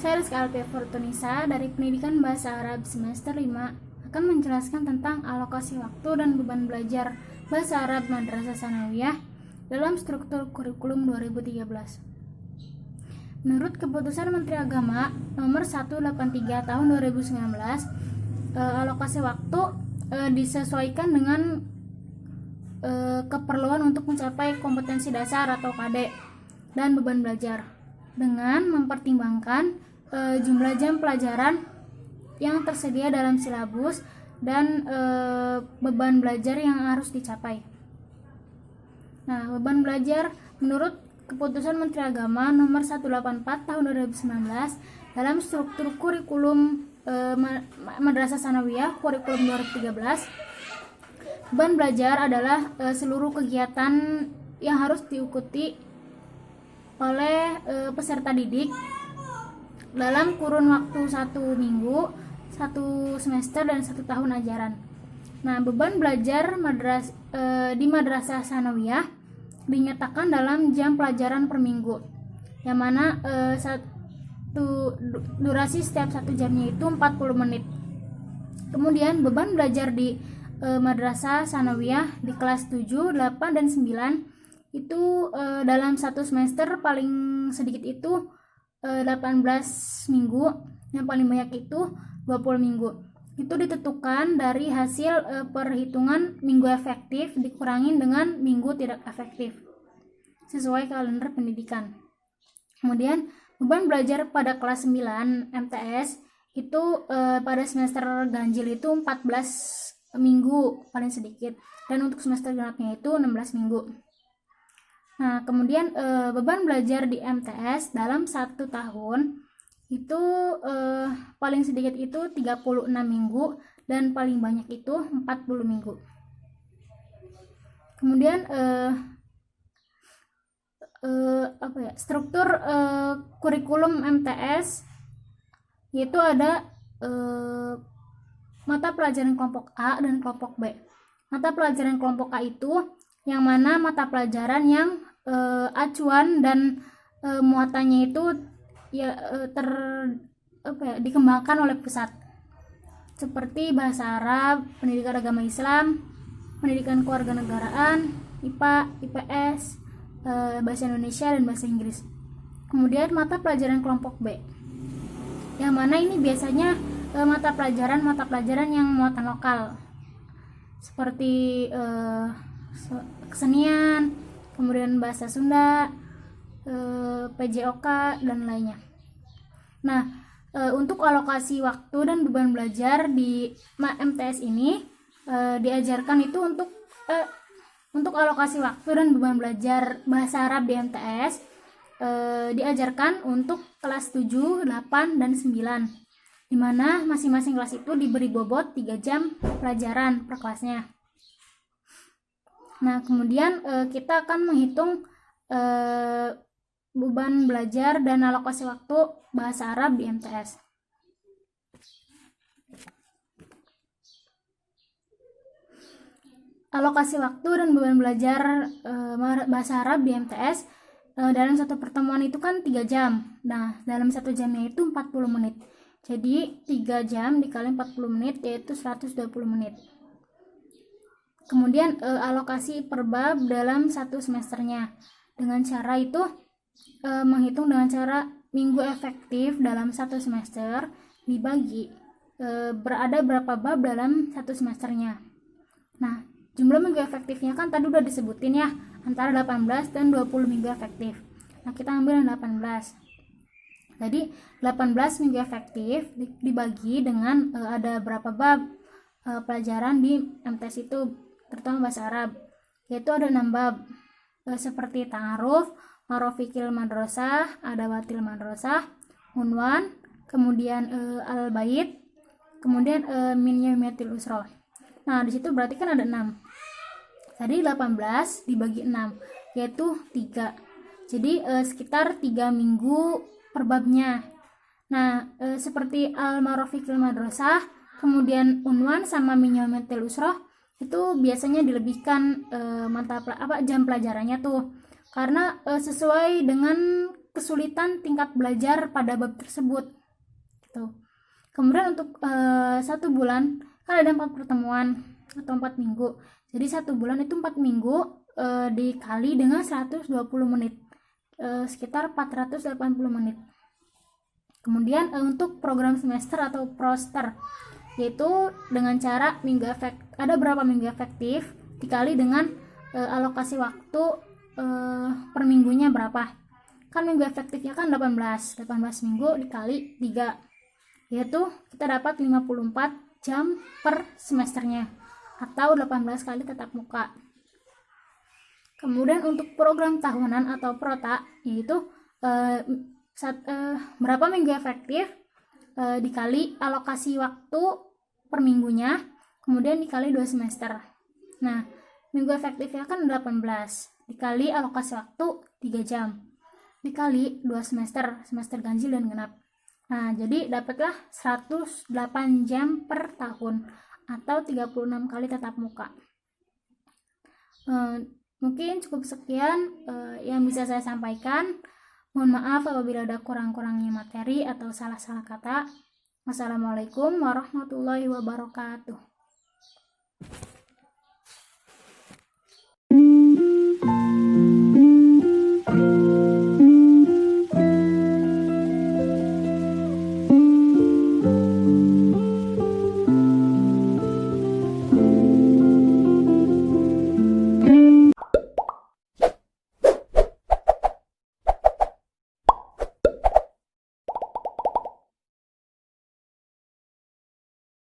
Saya Rizky Alfia Fortunisa dari Pendidikan Bahasa Arab semester 5 akan menjelaskan tentang alokasi waktu dan beban belajar Bahasa Arab Madrasah Sanawiyah dalam struktur kurikulum 2013. Menurut Keputusan Menteri Agama Nomor 183 Tahun 2019, alokasi waktu disesuaikan dengan keperluan untuk mencapai kompetensi dasar atau KD dan beban belajar dengan mempertimbangkan jumlah jam pelajaran yang tersedia dalam silabus dan beban belajar yang harus dicapai. Nah, beban belajar menurut Keputusan Menteri Agama Nomor 184 Tahun 2019 dalam struktur kurikulum Madrasah Sanawiyah kurikulum 2013, beban belajar adalah seluruh kegiatan yang harus diikuti oleh peserta didik dalam kurun waktu 1 minggu, 1 semester, dan 1 tahun ajaran. Nah, beban belajar di Madrasah Sanawiyah dinyatakan dalam jam pelajaran per minggu, yang mana durasi setiap 1 jamnya itu 40 menit. Kemudian beban belajar di Madrasah Sanawiyah di kelas 7, 8, dan 9 itu dalam 1 semester paling sedikit itu 18 minggu, yang paling banyak itu 20 minggu. Itu ditentukan dari hasil perhitungan minggu efektif dikurangin dengan minggu tidak efektif sesuai kalender pendidikan. Kemudian beban belajar pada kelas 9 MTS itu pada semester ganjil itu 14 minggu paling sedikit, dan untuk semester genapnya itu 16 minggu. Nah, kemudian beban belajar di MTS dalam 1 tahun itu paling sedikit itu 36 minggu dan paling banyak itu 40 minggu. Kemudian struktur kurikulum MTS yaitu ada mata pelajaran kelompok A dan kelompok B. Mata pelajaran kelompok A itu yang mana mata pelajaran yang acuan dan muatannya itu dikembangkan oleh pusat, seperti bahasa Arab, pendidikan agama Islam, pendidikan kewarganegaraan, IPA, IPS, bahasa Indonesia, dan bahasa Inggris. Kemudian mata pelajaran kelompok B, yang mana ini biasanya mata pelajaran yang muatan lokal, seperti kesenian, kemudian bahasa Sunda, PJOK, dan lainnya. Nah, untuk alokasi waktu dan beban belajar di MTS ini diajarkan itu untuk alokasi waktu dan beban belajar bahasa Arab di MTS diajarkan untuk kelas 7, 8, dan 9, di mana masing-masing kelas itu diberi bobot 3 jam pelajaran per kelasnya. Nah, kemudian kita akan menghitung beban belajar dan alokasi waktu bahasa Arab di MTS. Alokasi waktu dan beban belajar bahasa Arab di MTS dalam satu pertemuan itu kan 3 jam. Nah, dalam 1 jamnya itu 40 menit. Jadi 3 jam dikali 40 menit yaitu 120 menit. Kemudian alokasi per bab dalam 1 semesternya. Dengan cara itu menghitung dengan cara minggu efektif dalam 1 semester dibagi berada berapa bab dalam 1 semesternya. Nah, jumlah minggu efektifnya kan tadi udah disebutin ya, antara 18 dan 20 minggu efektif. Nah, kita ambil yang 18. Jadi 18 minggu efektif dibagi dengan ada berapa bab pelajaran di MTS itu, terutama bahasa Arab, yaitu ada 6 bab seperti ta'aruf, marofikil madrasah, adawatil madrasah, unwan, kemudian al-bait, kemudian min yaumiyatil usroh. Nah, di situ berarti kan ada 6. Tadi 18 dibagi 6 yaitu 3. Jadi sekitar 3 minggu per babnya. Nah, seperti al-marofikil madrasah, kemudian unwan sama min yaumiyatil usroh itu biasanya dilebihkan jam pelajarannya tuh, karena sesuai dengan kesulitan tingkat belajar pada bab tersebut gitu. Kemudian untuk 1 bulan kan ada 4 pertemuan atau 4 minggu, jadi 1 bulan itu 4 minggu dikali dengan 120 menit, sekitar 480 menit. Kemudian untuk program semester atau proster, yaitu dengan cara ada berapa minggu efektif dikali dengan alokasi waktu per minggunya berapa. Kan minggu efektifnya kan 18 minggu dikali 3, yaitu kita dapat 54 jam per semesternya atau 18 kali tatap muka. Kemudian untuk program tahunan atau prota, yaitu berapa minggu efektif dikali alokasi waktu per minggunya, kemudian dikali 2 semester. Nah, minggu efektifnya kan 18 dikali alokasi waktu 3 jam dikali 2 semester ganjil dan genap. Nah, jadi dapatlah 108 jam per tahun atau 36 kali tatap muka. Mungkin cukup sekian yang bisa saya sampaikan. Mohon maaf apabila ada kurang-kurangnya materi atau salah-salah kata. Wassalamualaikum warahmatullahi wabarakatuh.